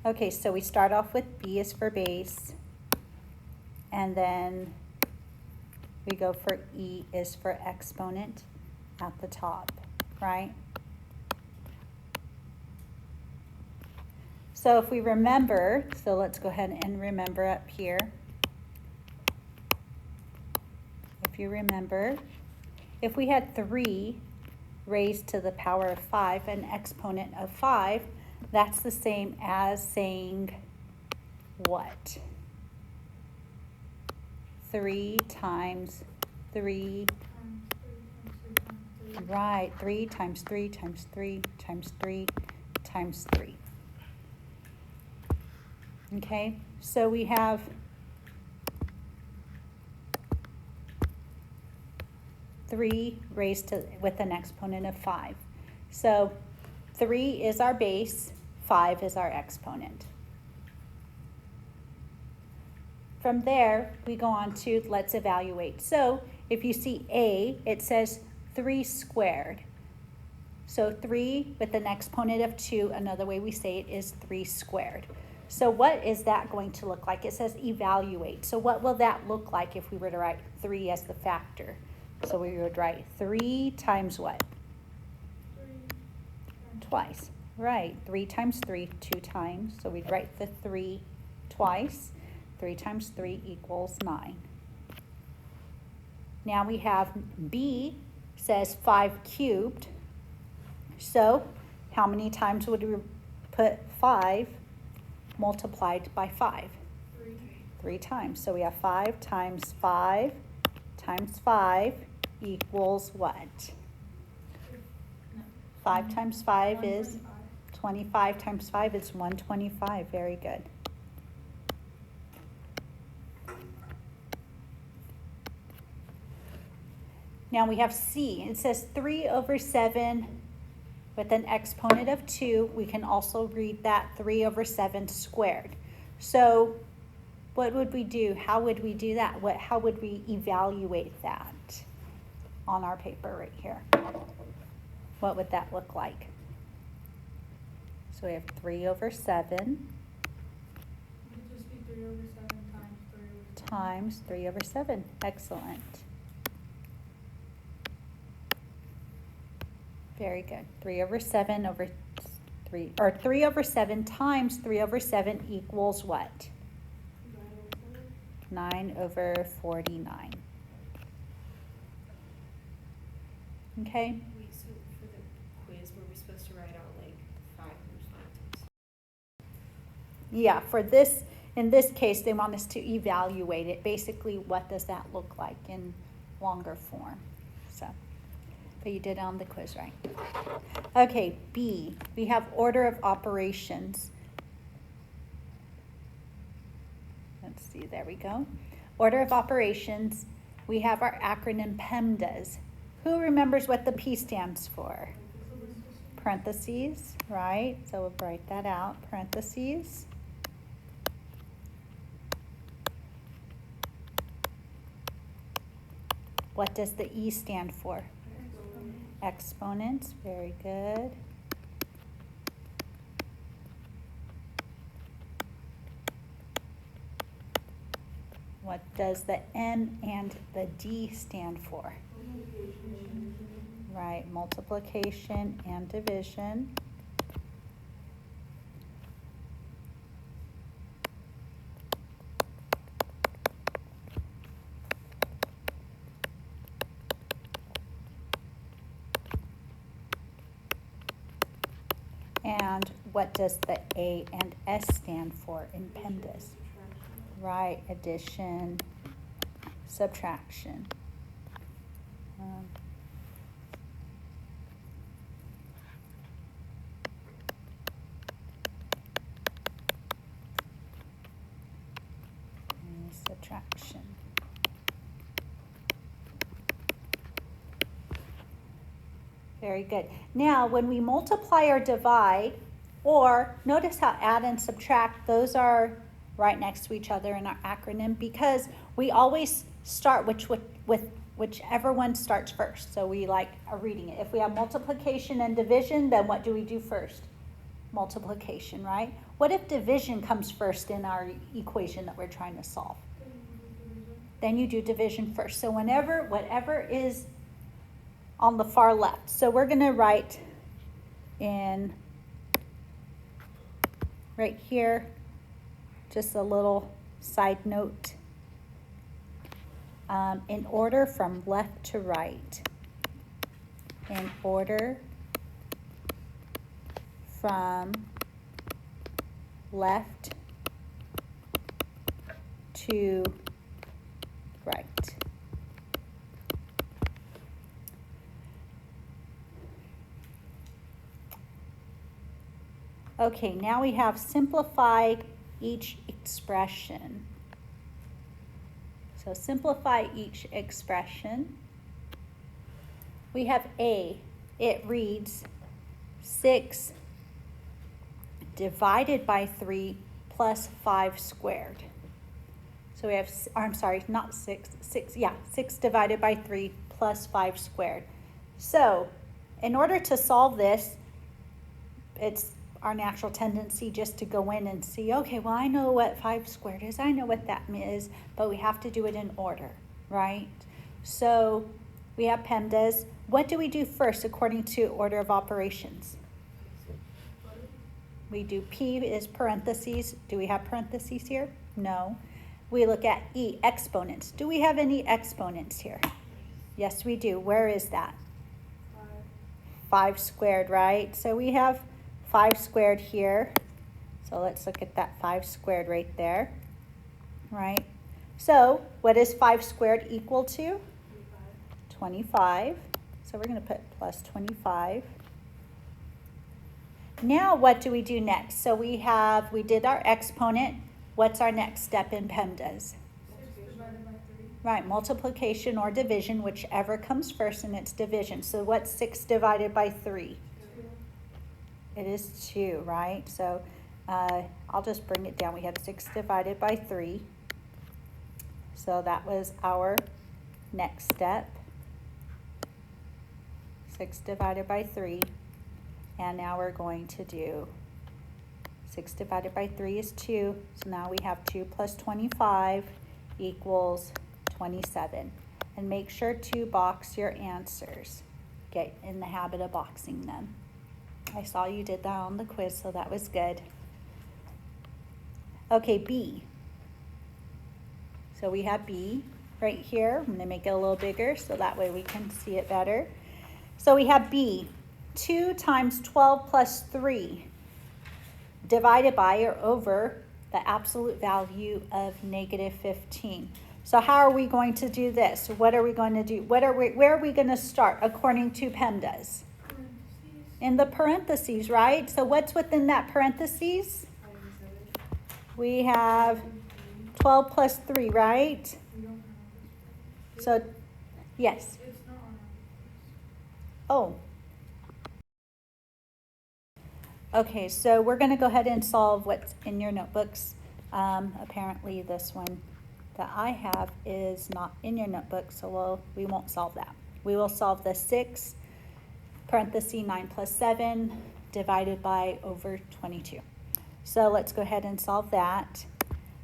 Okay, so we start off with B is for base, and then we go for E is for exponent at the top, right? So if we remember, so let's go ahead and remember up here. If you remember, if we had 3 raised to the power of 5, an exponent of 5, that's the same as saying what? 3 times 3. Right, 3 times 3 times 3 times 3 times 3. Okay, so we have three raised to with an exponent of 5. So 3 is our base, 5 is our exponent. From there, we go on to let's evaluate. So if you see A, it says 3 squared. So 3 with an exponent of 2, another way we say it is 3 squared. So what is that going to look like? It says evaluate. So what will that look like if we were to write 3 as the factor? So we would write 3 times what? 3 Twice. Right. 3 times 3, 2 times. So we'd write the 3 twice. 3 times 3 equals 9. Now we have B says 5 cubed. So how many times would we put 5 multiplied by 5? 3 times. So we have 5 times 5 times 5 equals what? 5 times 5 is 25 times 5 is 125. Very good. Now we have C. It says 3 over 7 with an exponent of 2. We can also read that 3 over 7 squared. So what would we do? How would we do that? How would we evaluate that on our paper right here? What would that look like? So we have 3 over 7 It would just be 3 over 7 times 3 over 7. times 3 over 7. Excellent. Very good. 3 over 7 over 3, or 3 over 7 times 3 over 7 equals what? 9 over 49. Okay? Wait, so for the quiz, were we supposed to write out like 5 responses? Yeah, for this, in this case, they want us to evaluate it. Basically, what does that look like in longer form? So, but you did it on the quiz, right? Okay, B, we have order of operations. Let's see, there we go. Order of operations, we have our acronym PEMDAS. Who remembers what the P stands for? Parentheses, right? So we'll write that out, parentheses. What does the E stand for? Exponents, very good. What does the M and the D stand for? Right, multiplication and division. And what does the A and S stand for in PEMDAS? Right, addition, subtraction. And subtraction. Very good. Now, when we multiply or divide, or notice how add and subtract, those are right next to each other in our acronym because we always start with whichever one starts first. So we like are reading it. If we have multiplication and division, then what do we do first? multiplication, right? What if division comes first in our equation that we're trying to solve? Then you do division first. So whatever is on the far left. So we're going to write in right here, just a little side note, in order from left to right. In order from left to right. Okay, now we have simplify each expression. So simplify each expression. We have A. It reads 6 divided by 3 plus 5 squared. So we have, or I'm sorry, not 6 divided by 3 plus 5 squared. So in order to solve this, it's our natural tendency just to go in and see, okay, well, I know what 5 squared is. I know what that is, but we have to do it in order, right? So we have PEMDAS. What do we do first according to order of operations? We do P is parentheses. Do we have parentheses here? No. We look at E, exponents. Do we have any exponents here? Yes, we do. Where is that? 5 squared, right? So we have 5 squared here. So let's look at that 5 squared right there, right? So what is 5 squared equal to? 25. So we're going to put plus 25. Now what do we do next? So we did our exponent. What's our next step in PEMDAS? 6 divided by 3. Right, multiplication or division, whichever comes first, and it's division. So what's 6 divided by 3? 2. It is 2, right? So I'll just bring it down. We have 6 divided by 3. So that was our next step. 6 divided by 3. And now we're going to do 6 divided by 3 is 2. So now we have 2 plus 25 equals 27. And make sure to box your answers. Get in the habit of boxing them. I saw you did that on the quiz, so that was good. Okay, B. So we have B right here. I'm going to make it a little bigger so that way we can see it better. So we have B. 2 times 12 plus 3 divided by or over the absolute value of negative 15. So how are we going to do this? What are we going to do? Where are we going to start according to PEMDAS? In the parentheses, right? So what's within that parentheses? We have 12 plus 3, right? We don't have So, yes. It's not on our. Oh. Okay, so we're going to go ahead and solve what's in your notebooks. Apparently this one that I have is not in your notebook, so we won't solve that. We will solve the 6, parenthesis 9 plus 7, divided by over 22. So let's go ahead and solve that.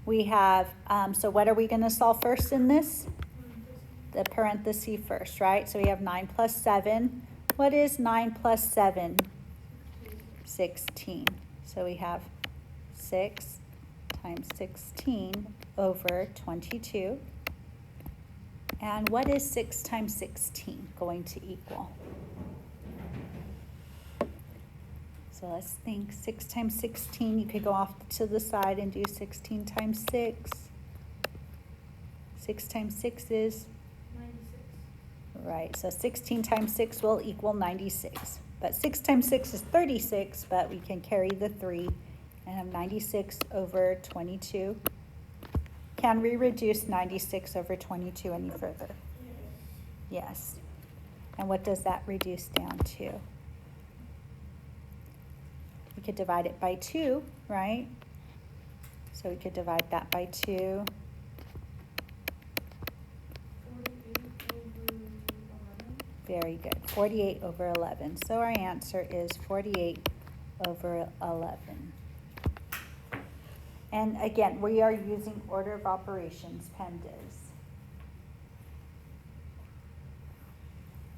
We have, so what are we going to solve first in this? The parenthesis first, right? So we have 9 plus 7. What is 9 plus 7? 16. So we have 6 times 16 over 22. And what is 6 times 16 going to equal? So let's think. 6 times 16, you could go off to the side and do 16 times 6. 6 times 6 is? 96. Right, so 16 times 6 will equal 96. But 6 times 6 is 36, but we can carry the 3 and have 96 over 22. Can we reduce 96 over 22 any further? Yes. And what does that reduce down to? We could divide it by 2, right? So we could divide that by 2. 48 over 11. Very good. 48 over 11. So our answer is 48 over 11. And again, we are using order of operations, PEMDAS.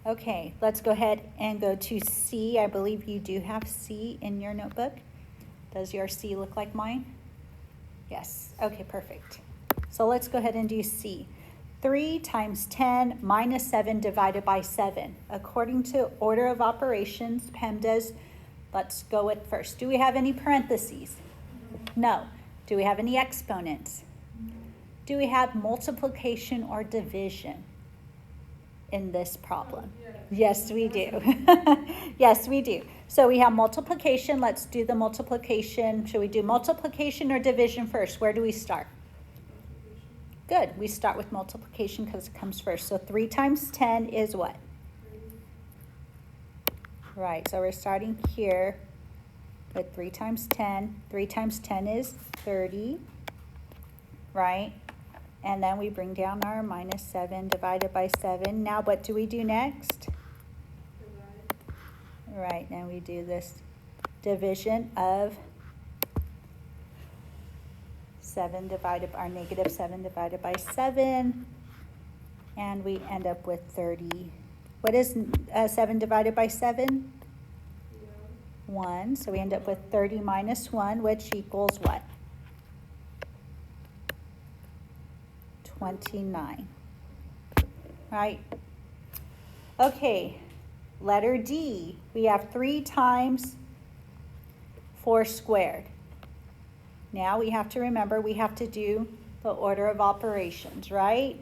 Okay, let's go ahead and go to C. I believe you do have C in your notebook. Does your C look like mine? Yes, okay, perfect. So let's go ahead and do C. 3 times 10 minus 7 divided by 7. According to order of operations, PEMDAS, let's go with first. Do we have any parentheses? No. Do we have any exponents? Do we have multiplication or division in this problem? Yes, we do. Yes, we do. So we have multiplication. Let's do the multiplication. Should we do multiplication or division first? Where do we start? Good. We start with multiplication because it comes first. So 3 times 10 is what? Right. So we're starting here with 3 times 10. 3 times 10 is 30. Right? And then we bring down our minus 7 divided by 7. Now what do we do next? Right, and we do this division of 7 divided by, our negative 7 divided by 7. And we end up with 30. What is 7 divided by 7? 1. So we end up with 30 minus 1, which equals what? 29. Right? Okay, letter D. We have 3 times 4 squared. Now we have to remember we have to do the order of operations, right?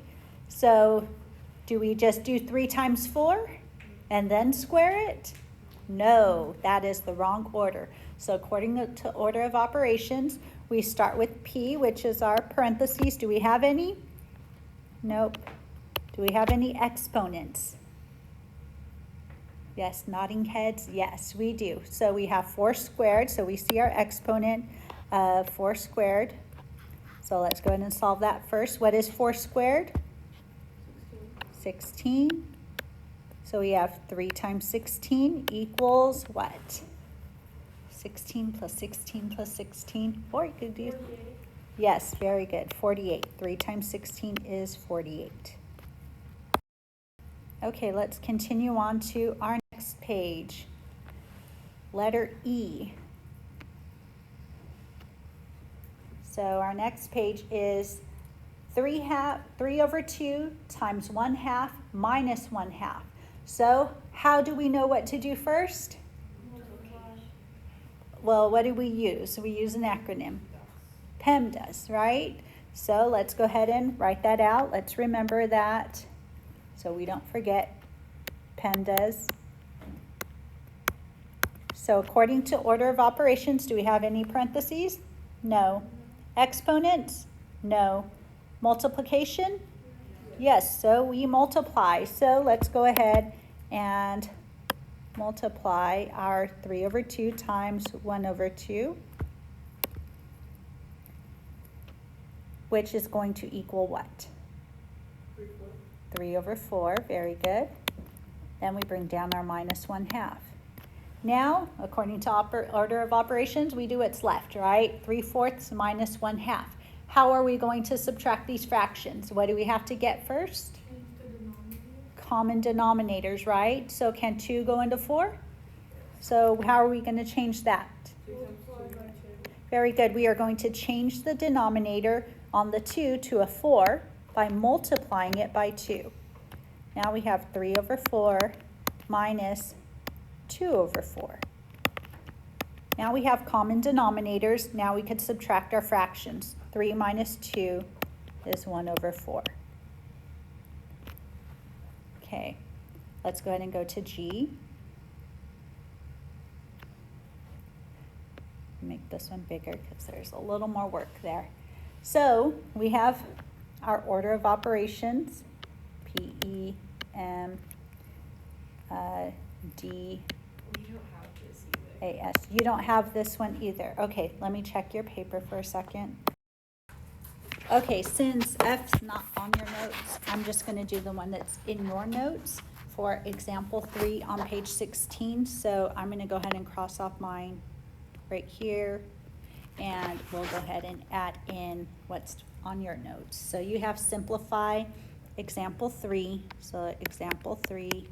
So do we just do 3 times 4 and then square it? No, that is the wrong order. So according to order of operations, we start with P, which is our parentheses. Do we have any? Nope. Do we have any exponents? Yes, nodding heads. Yes, we do. So we have 4 squared. So we see our exponent of 4 squared. So let's go ahead and solve that first. What is 4 squared? 16. So we have 3 times 16 equals what? 16 plus 16 plus 16. Or you could do... 48. Yes, very good. 48. 3 times 16 is 48. Okay, let's continue on to our next page. Letter E. So our next page is 3 over 2 times 1/2 minus 1/2. So how do we know what to do first? Well, what do we use? We use an acronym. PEMDAS, right? So let's go ahead and write that out. Let's remember that so we don't forget PEMDAS. So according to order of operations, do we have any parentheses? No. Exponents? No. Multiplication? Yes, so we multiply. So let's go ahead and multiply our 3 over 2 times 1 over 2. Which is going to equal what? 3 over 4, very good. Then we bring down our minus 1/2. Now, according to order of operations, we do what's left, right? 3/4 minus 1/2. How are we going to subtract these fractions? What do we have to get first? Change the denominator. Common denominators, right? So can 2 go into 4? So how are we going to change that? 4 by 2. Very good. We are going to change the denominator on the 2 to a 4 by multiplying it by 2. Now we have 3 over 4 minus 2 over 4. Now we have common denominators. Now we could subtract our fractions. 3 minus 2 is 1 over 4. Okay, let's go ahead and go to G. Make this one bigger because there's a little more work there. So we have our order of operations, P, E, M, D, We don't have this either. A, S. You don't have this one either. Okay, let me check your paper for a second. Okay, since F's not on your notes, I'm just going to do the one that's in your notes for example 3 on page 16. So I'm going to go ahead and cross off mine right here. And we'll go ahead and add in what's on your notes. So you have simplify example 3. So example 3.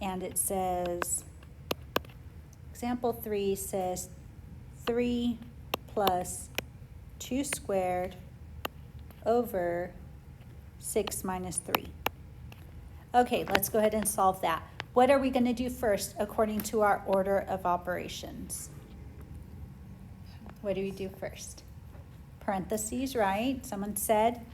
And it says, example 3 says 3 plus 2 squared over 6 minus 3. Okay, let's go ahead and solve that. What are we going to do first according to our order of operations? What do we do first? Parentheses, right? Someone said,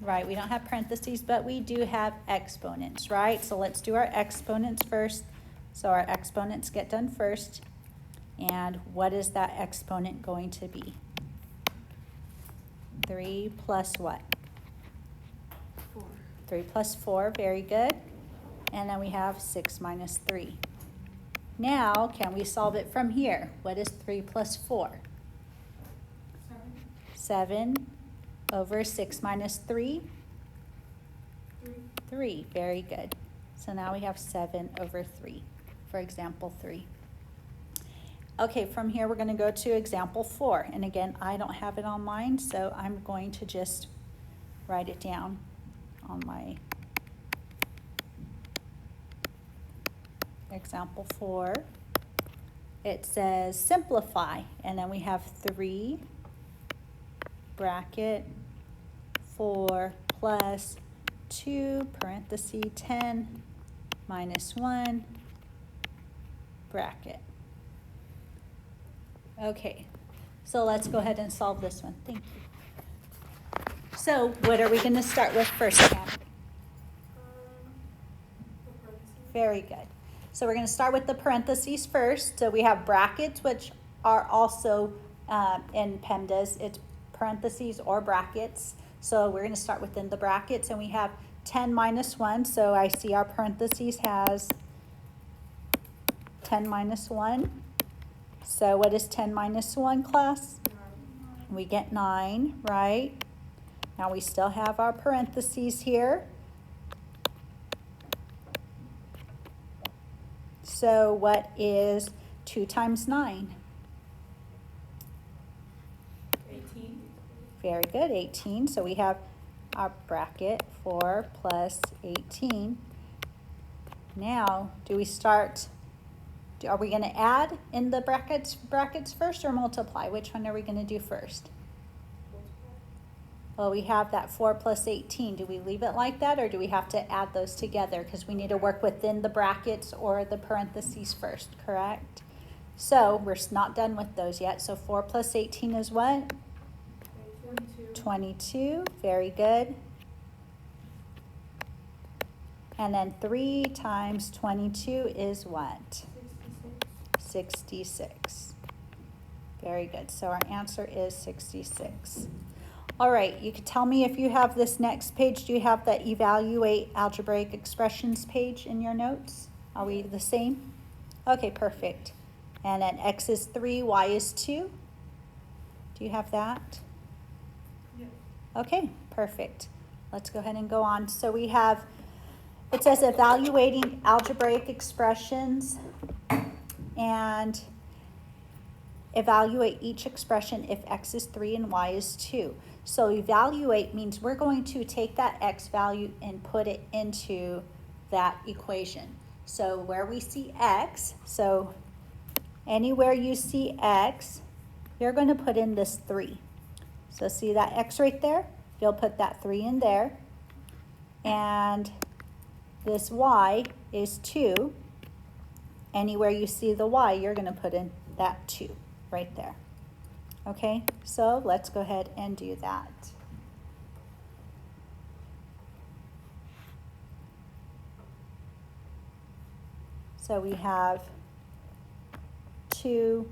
right, we don't have parentheses, but we do have exponents, right? So let's do our exponents first. So our exponents get done first. And what is that exponent going to be? 3 plus what? 4. 3 plus 4, very good. And then we have 6 minus 3. Now, can we solve it from here? What is 3 plus 4? 7 over 6 minus 3? 3, very good. So now we have 7 over 3 for example 3. Okay, from here we're going to go to example 4. And again, I don't have it on mine, so I'm going to just write it down on my example 4. It says simplify, and then we have 3 bracket 4 plus 2 parenthesis 10 minus 1 bracket. Okay, so let's go ahead and solve this one. Thank you. So what are we going to start with first, Cam? Very good. So we're going to start with the parentheses first. So we have brackets, which are also in PEMDAS. It's parentheses or brackets. So we're going to start within the brackets, and we have 10 minus 1. So I see our parentheses has 10 minus 1. So what is 10 minus 1, class? 9. We get 9, right? Now we still have our parentheses here. So what is 2 times 9? 18. Very good, 18. So we have our bracket 4 plus 18. Now, do we start, are we going to add in the brackets first or multiply? Which one are we going to do first? Well, we have that 4 plus 18. Do we leave it like that, or do we have to add those together? Because we need to work within the brackets or the parentheses first, correct? So we're not done with those yet. So 4 plus 18 is what? 22. Very good. And then 3 times 22 is what? 66. Very good. So our answer is 66. All right, you could tell me if you have this next page. Do you have the evaluate algebraic expressions page in your notes? Are we the same? Okay, perfect. And then x is 3, y is 2. Do you have that? Yeah. Okay, perfect. Let's go ahead and go on. So we have, it says evaluating algebraic expressions, and evaluate each expression if x is 3 and y is 2. So evaluate means we're going to take that x value and put it into that equation. So where we see x, so anywhere you see x, you're going to put in this 3. So see that x right there? You'll put that 3 in there. And this y is 2. Anywhere you see the y, you're going to put in that 2 right there. Okay, so let's go ahead and do that. So we have 2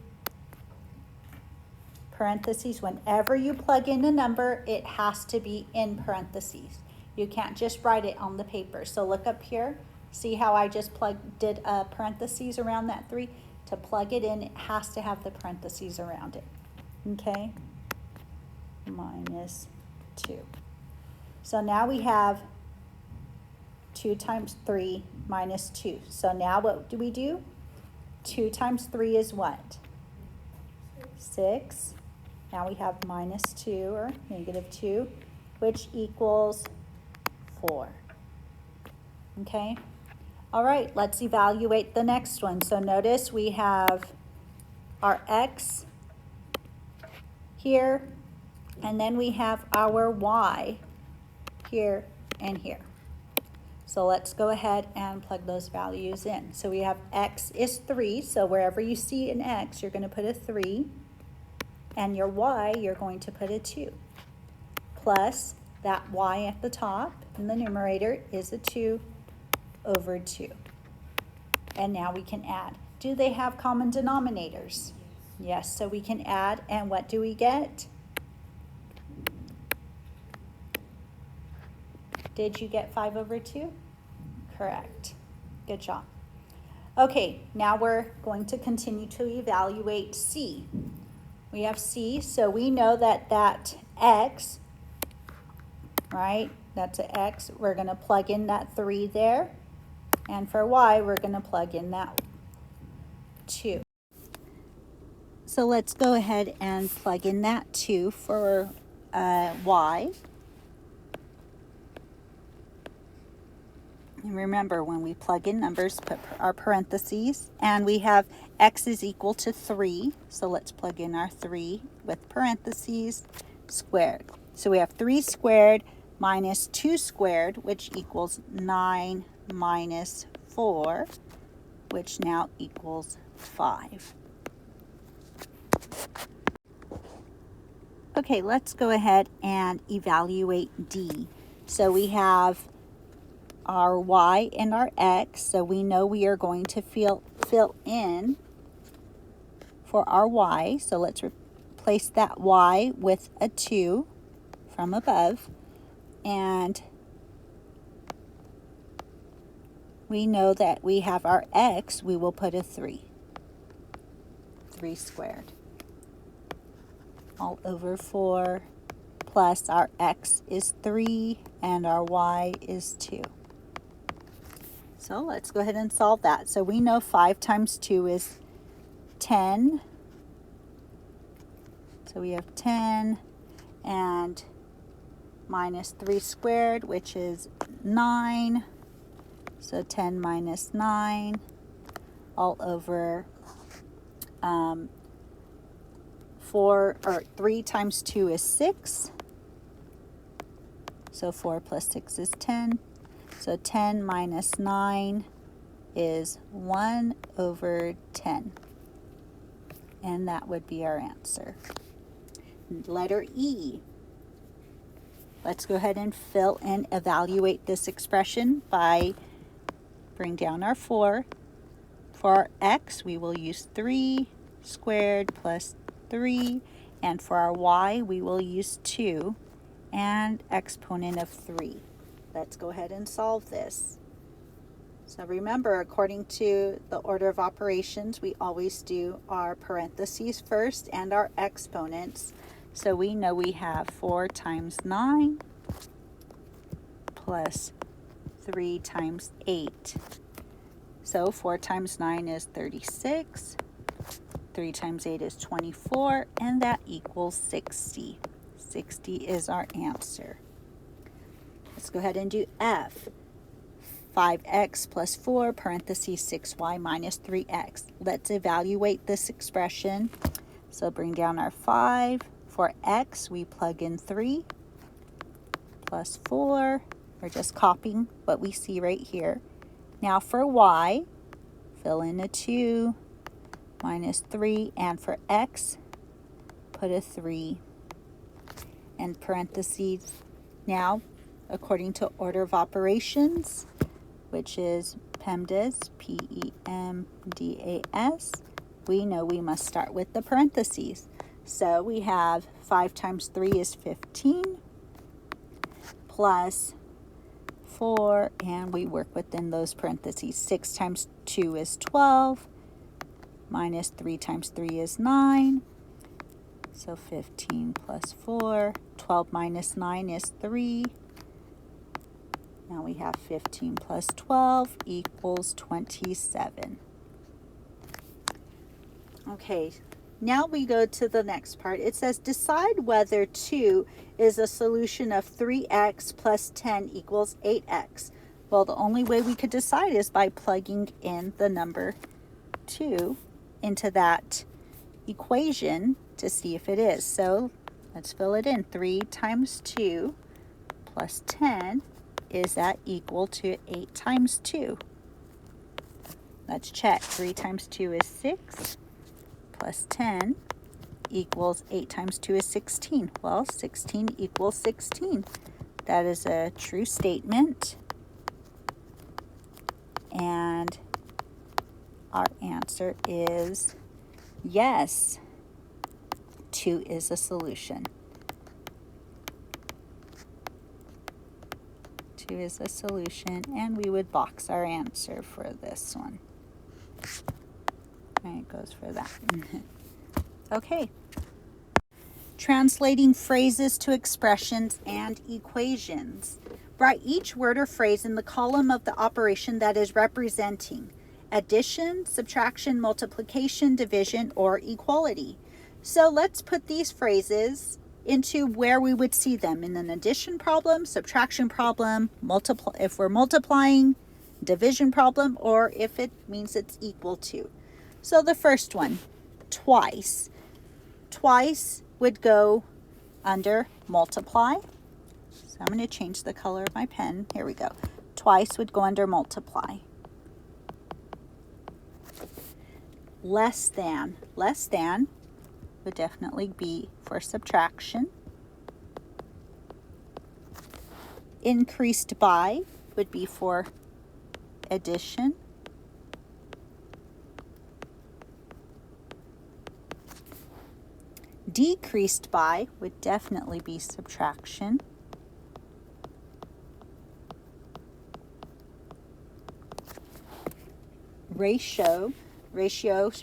parentheses. Whenever you plug in a number, it has to be in parentheses. You can't just write it on the paper. So look up here. See how I just did a parentheses around that 3? To plug it in, it has to have the parentheses around it. Okay? Minus 2. So now we have 2 times 3 minus 2. So now what do we do? 2 times 3 is what? 6. Now we have minus 2 or negative 2, which equals 4. Okay? All right, let's evaluate the next one. So notice we have our x here, and then we have our y here and here. So let's go ahead and plug those values in. So we have x is 3, so wherever you see an x, you're going to put a 3, and your y, you're going to put a 2, plus that y at the top in the numerator is a 2 over 2. And now we can add. Do they have common denominators? Yes, so we can add, and what do we get? Did you get 5 over 2? Correct. Good job. Okay, now we're going to continue to evaluate C. We have C, so we know that that x, right, that's an x. We're going to plug in that 3 there. And for y, we're going to plug in that 2. So let's go ahead and plug in that 2 for y. And remember, when we plug in numbers, put our parentheses. And we have x is equal to 3. So let's plug in our 3 with parentheses squared. So we have 3 squared minus 2 squared, which equals 9 minus 4, which now equals 5. Okay, let's go ahead and evaluate D. So we have our y and our x, so we know we are going to fill in for our y. So let's replace that y with a 2 from above, and we know that we have our x, we will put a 3 squared, all over 4, plus our x is 3 and our y is 2. So let's go ahead and solve that. So we know 5 times 2 is 10. So we have 10 and minus 3 squared, which is 9. So 10 minus 9 all over 3 times 2 is 6. So 4 plus 6 is 10. So 10 minus 9 is 1 over 10. And that would be our answer. Letter E. Let's go ahead and fill and evaluate this expression by bring down our 4. For our x, we will use 3 squared plus 3. And for our y, we will use 2 and exponent of 3. Let's go ahead and solve this. So remember, according to the order of operations, we always do our parentheses first and our exponents. So we know we have 4 times 9 plus 3 times 8. So 4 times 9 is 36. 3 times 8 is 24, and that equals 60. 60 is our answer. Let's go ahead and do F. 5x plus 4, parentheses 6y minus 3x. Let's evaluate this expression. So bring down our 5. For x, we plug in 3 plus 4. We're just copying what we see right here. Now for y, fill in a 2 minus 3. And for x, put a 3. And parentheses. Now, according to order of operations, which is PEMDAS, P-E-M-D-A-S, we know we must start with the parentheses. So we have 5 times 3 is 15, plus 4, and we work within those parentheses. 6 times 2 is 12, minus 3 times 3 is 9. So 15 plus 4, 12 minus 9 is 3. Now we have 15 plus 12 equals 27. Okay, now we go to the next part. It says decide whether 2 is a solution of 3x plus 10 equals 8x. Well, the only way we could decide is by plugging in the number 2 into that equation to see if it is. So let's fill it in. 3 times 2 plus 10, is that equal to 8 times 2? Let's check. 3 times 2 is 6 plus 10 equals 8 times 2 is 16. Well, 16 equals 16. That is a true statement. And our answer is yes, 2 is a solution. 2 is a solution, and we would box our answer for this one. And it goes for that. Okay. Translating phrases to expressions and equations. Write each word or phrase in the column of the operation that is representing addition, subtraction, multiplication, division, or equality. So let's put these phrases into where we would see them in an addition problem, subtraction problem, if we're multiplying, division problem, or if it means it's equal to. So the first one, twice. Twice would go under multiply. So I'm going to change the color of my pen. Here we go. Twice would go under multiply. Less than. Less than would definitely be for subtraction. Increased by would be for addition. Decreased by would definitely be subtraction. Ratio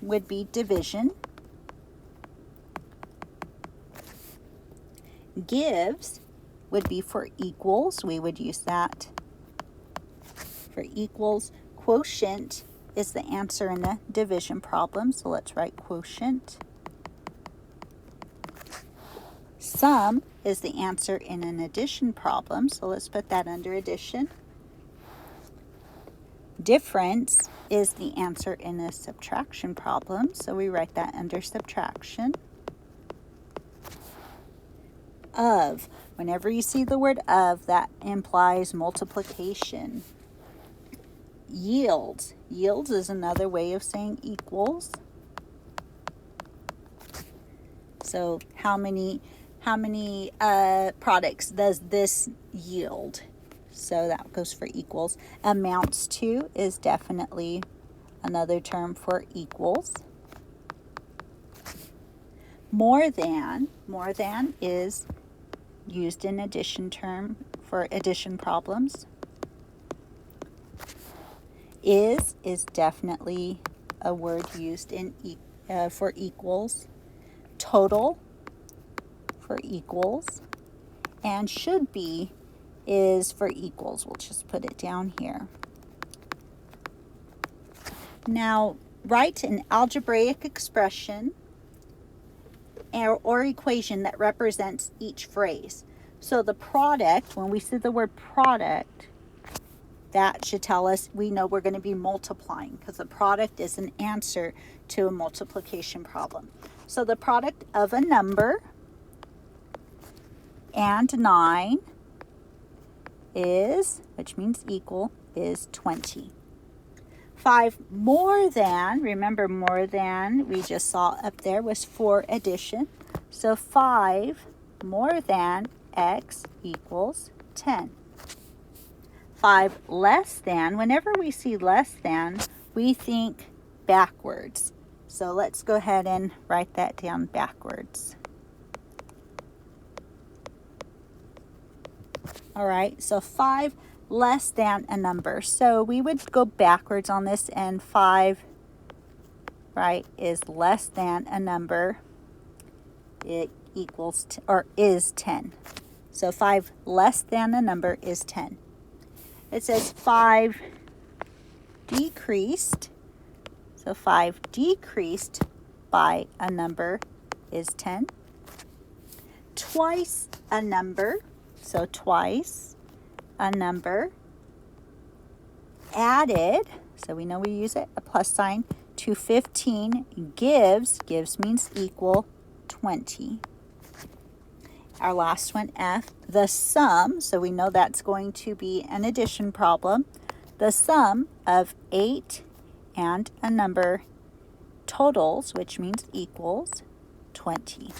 would be division. Gives would be for equals. We would use that for equals. Quotient is the answer in the division problem, so let's write quotient. Sum is the answer in an addition problem, so let's put that under addition. Difference is the answer in a subtraction problem, so we write that under subtraction. Of. Whenever you see the word of, that implies multiplication. Yields. Yields is another way of saying equals. So how many products does this yield? So that goes for equals. Amounts to is definitely another term for equals. More than is used in addition term for addition problems. Is definitely a word used in for equals. Total for equals, and should be is for equals. We'll just put it down here. Now write an algebraic expression or equation that represents each phrase. So the product, when we see the word product, that should tell us we know we're going to be multiplying, because the product is an answer to a multiplication problem. So the product of a number and 9 is, which means equal, is 20. 5 more than, remember more than we just saw up there was for addition. So 5 more than x equals 10. 5 less than, whenever we see less than, we think backwards. So let's go ahead and write that down backwards. All right, so 5 less than a number. So we would go backwards on this, and 5, right, is less than a number. It equals or is 10. So 5 less than a number is 10. it says 5 decreased. So 5 decreased by a number is 10. Twice a number, so twice a number added, so we know we use it, a plus sign, to 15 gives means equal, 20. Our last one, F, the sum, so we know that's going to be an addition problem. The sum of 8 and a number totals, which means equals 20.